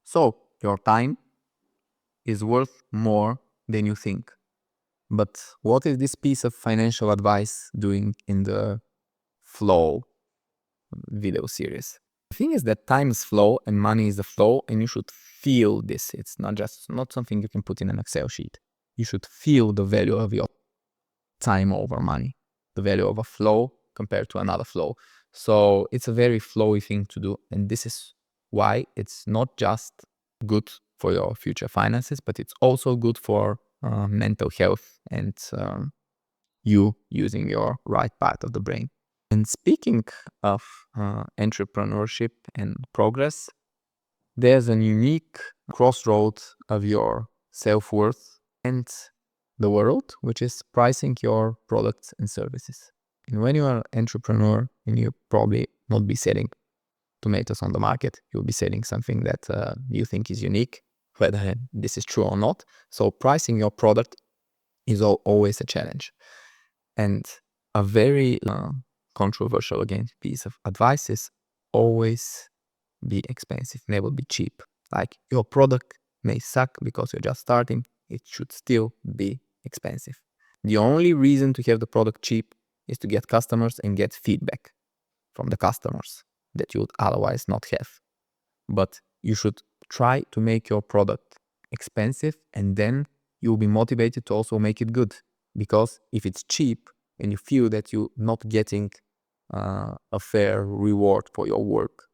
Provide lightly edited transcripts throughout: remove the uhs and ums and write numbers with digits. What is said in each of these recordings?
So your time is worth more than you think. But what is this piece of financial advice doing in the flow video series? The thing is that time is flow and money is the flow, and you should feel this. It's not something you can put in an Excel sheet. You should feel the value of your time over money, the value of a flow compared to another flow. So it's a very flowy thing to do, and this is why it's not just good for your future finances, but it's also good for mental health and you using your right part of the brain. And speaking of entrepreneurship and progress, there's a unique crossroad of your self-worth and the world, which is pricing your products and services. And when you are an entrepreneur, and you probably not be selling tomatoes on the market, you'll be selling something that you think is unique, whether this is true or not. So pricing your product is always a challenge. And a very controversial, again, piece of advice is always be expensive, never be cheap. Like, your product may suck because you're just starting, it should still be expensive. The only reason to have the product cheap is to get customers and get feedback from the customers that you would otherwise not have. But you should try to make your product expensive, and then you'll be motivated to also make it good. Because if it's cheap and you feel that you're not getting a fair reward for your work,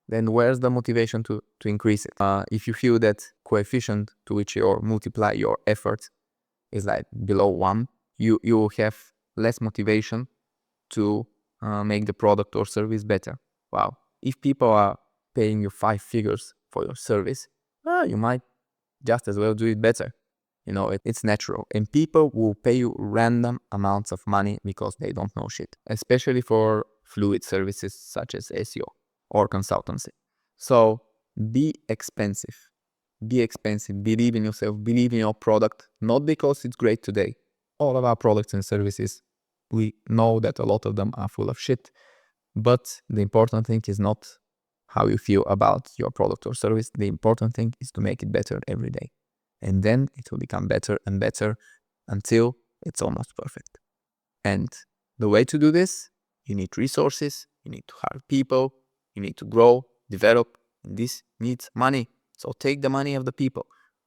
then where's the motivation to increase it? If you feel that coefficient to which you multiply your effort is like below 1, you will have less motivation to make the product or service better. Wow. If people are paying you 5 figures for your service, you might just as well do it better. You know, it's natural. And people will pay you random amounts of money because they don't know shit, especially for fluid services such as SEO or consultancy. So be expensive. Be expensive. Believe in yourself. Believe in your product. Not because it's great today. All of our products and services, we know that a lot of them are full of shit. But the important thing is not how you feel about your product or service. The important thing is to make it better every day. And then it will become better and better until it's almost perfect. And the way to do this, you need resources, you need to hire people, you need to grow, develop, and this needs money. So take the money of the people.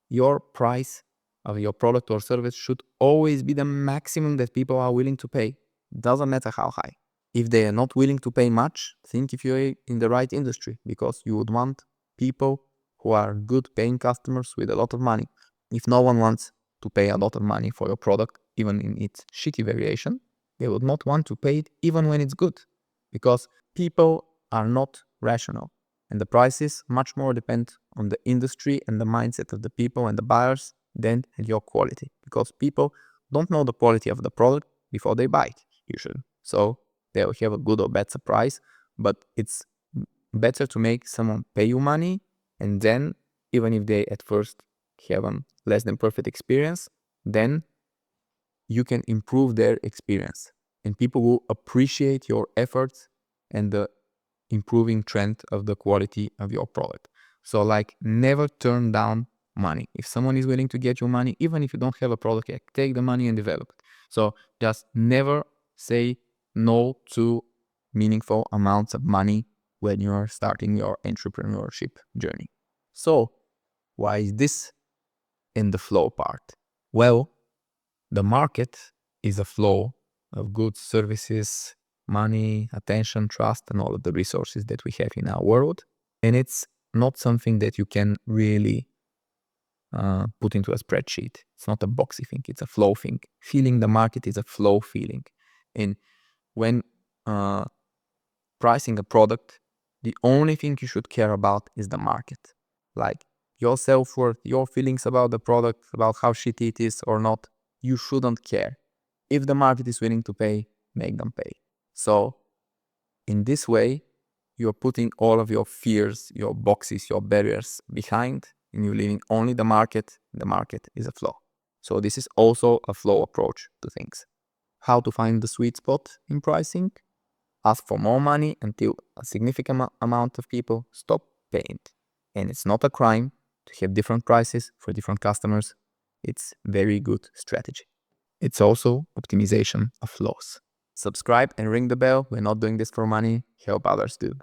Your price of your product or service should always be the maximum that people are willing to pay. Doesn't matter how high. If they are not willing to pay much, think if you're in the right industry, because you would want people who are good paying customers with a lot of money. If no one wants to pay a lot of money for your product, even in its shitty variation, they would not want to pay it even when it's good, because people are not rational. And the prices much more depend on the industry and the mindset of the people and the buyers than your quality, because people don't know the quality of the product before they buy it, usually. So they'll have a good or bad surprise, but it's better to make someone pay you money, and then even if they at first have a less than perfect experience, then you can improve their experience, and people will appreciate your efforts and the improving trend of the quality of your product. So like, never turn down money. If someone is willing to get you money, even if you don't have a product yet, take the money and develop it. So just never say no to meaningful amounts of money when you are starting your entrepreneurship journey. So why is this in the flow part? Well, the market is a flow of goods, services, money, attention, trust, and all of the resources that we have in our world. And it's not something that you can really put into a spreadsheet. It's not a boxy thing, it's a flow thing. Feeling the market is a flow feeling. And when pricing a product, the only thing you should care about is the market. Like, your self-worth, your feelings about the product, about how shitty it is or not, you shouldn't care. If the market is willing to pay, make them pay. So in this way, you're putting all of your fears, your boxes, your barriers behind, and you're leaving only the market. The market is a flow. So this is also a flow approach to things. How to find the sweet spot in pricing? Ask for more money until a significant amount of people stop paying. And it's not a crime to have different prices for different customers. It's very good strategy. It's also optimization of flows. Subscribe and ring the bell. We're not doing this for money. Help others do.